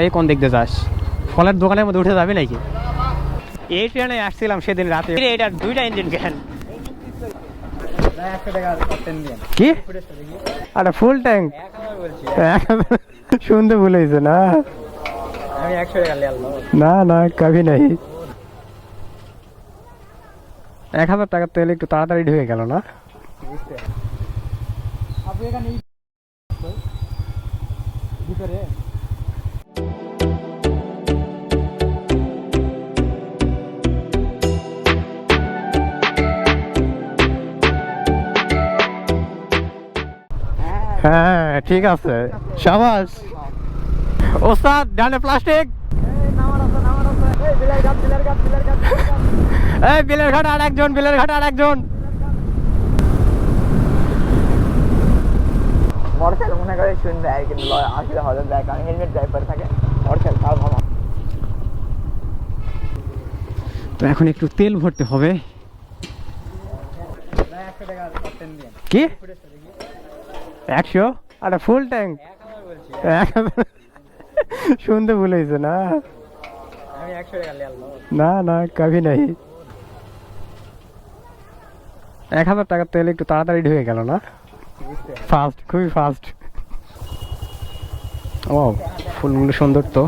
এই কোন দিক দিয়ে যাস? ফলের দোকানের মধ্যে উঠে যাবি নাকি? এই ট্রেনে আসছিলাম সেদিন রাতে। এটা দুইটা ইঞ্জিন কেন? কি আরে ফুল ট্যাঙ্ক? শুনতে ভুল হয়েছে না? না না কবি নাই। 1000 টাকার তেল একটু তাড়াতাড়ি ঢুকে গেল না? হ্যাঁ ঠিক আছে, সাবাস ওস্তাদ। ডানে প্লাস্টিক, এই বিলের ঘাট আর একজন, বিলের ঘাট আর একজন। মোটরসাইকেল মনে করে শুনবে আর কিন্তু আসলে হলে দেয়, কারণ হেলমেট ড্রাইভার থাকে মোটরসাইকেল তাও ভালো। তো এখন একটু তেল ভরতে হবে। কি 100? আরে ফুল ট্যাঙ্ক? শুনতে ভুল হয়েছে না? না না কবি নাই। 1000 টাকার তেল একটু তাড়াতাড়ি ঢুকে গেল না? ফাস্ট, খুবই ফাস্ট। ও ফুলগুলো সুন্দর তো,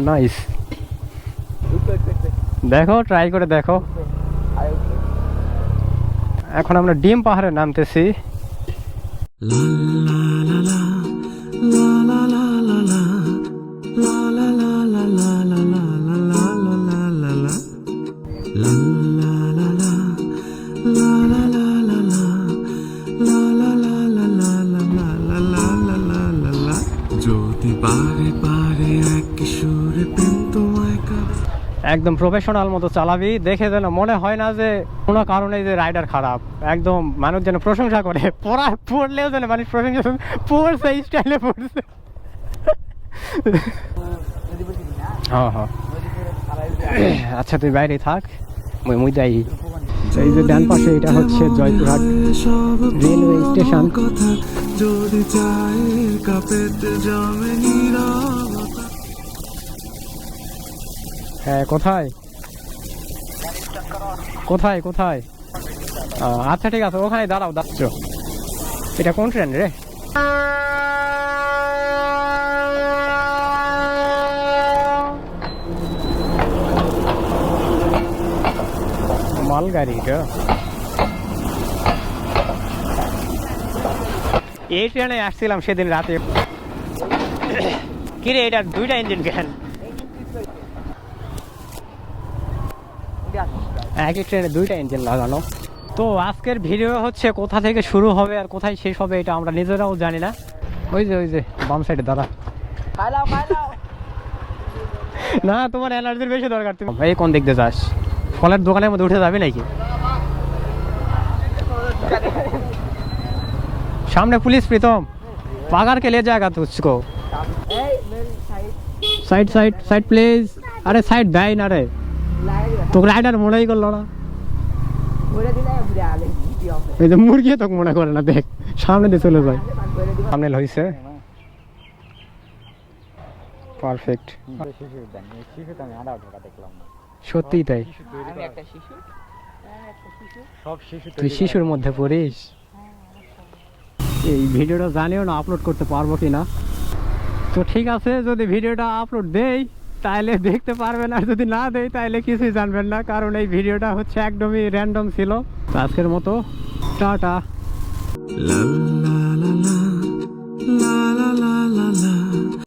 নাইস। দেখো, ট্রাই করে দেখো। এখন আমরা ডিম পাহাড়ে নামতেছি। একদম প্রফেশনাল মতো চালাবি, দেখে যেন মনে হয় না যে কোনো কারণে যে রাইডার খারাপ। একদম মানুষ যেন প্রশংসা করে, পড়লেও যেন মানুষ প্রশংসা পড়ছে, স্টাইলে পড়ছে। হ্যাঁ হ্যাঁ আচ্ছা তুই বাইরে থাক, মুই যাই। এই যে ডান পাশে এটা হচ্ছে জয়পুরহাট রেলওয়ে স্টেশন। হ্যাঁ কোথায় কোথায় কোথায়? আচ্ছা ঠিক আছে, ওখানে দাঁড়াও। যাচ্ছ? এটা কোন ট্রেন রে? মালগাড়ি এটা। এই ট্রেনে আসছিলাম সেদিন রাতে। কিরে এটা দুইটা ইঞ্জিন কেন? একই ট্রেনে দুইটা ইঞ্জিন লাগানো। তো আজকের ভিডিও হচ্ছে কোথা থেকে শুরু হবে আর কোথায় শেষ হবে এটা আমরা নিজেরাও জানি না। ওই যে বাম সাইডে দাঁড়া। না তোমার এনার্জির বেশি দরকার। তুমি এই কোন দিক দিয়ে যাস? ফলের দোকানের মধ্যে উঠে যাবি নাকি? सामने पुलिस प्रीतम पकड़ के ले जाएगा तुझको। Side side side please. अरे साइड दाई ना रे, तो राइडर मोड़ाई कर लो ना। এই যে মুরগি তো মনে করে না, দেখ সামনে দিয়ে চলে যায়। সামনে হইছে পারফেক্ট। সত্যিই তাই, তুই শিশুর মধ্যে পড়িস। এই ভিডিওটা জানিও না আপলোড করতে পারবো কিনা। তো ঠিক আছে, যদি ভিডিওটা আপলোড দেই তাহলে দেখতে পারবেন, আর যদি না দেই তাহলে কিছুই জানবেন না, কারণ এই ভিডিওটা হচ্ছে একদমই র্যান্ডম ছিল। আজকের মতো টাটা।